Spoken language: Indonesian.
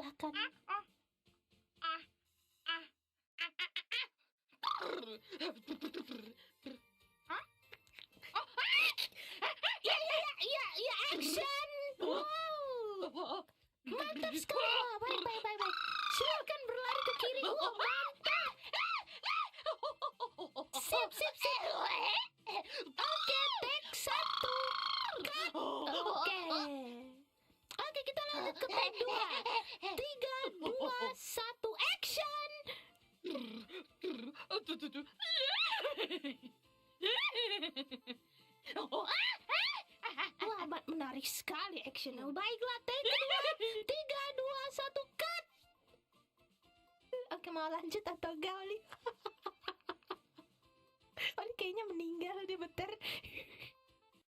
Silahkan. Ya, action. Wow, mantap sekali. Wah, baik. Silakan berlari ke kiri. Wah, mantap. Sip. Oke, take 1. Cut. Oke, kita lanjut ke take 2. 3, 2, 1, action. Wah, menarik sekali actionnya. Baiklah, take kedua. 3, 2, 1, cut. Oke, mau lanjut atau enggak, Oli? Oli kayaknya meninggal, dia beter.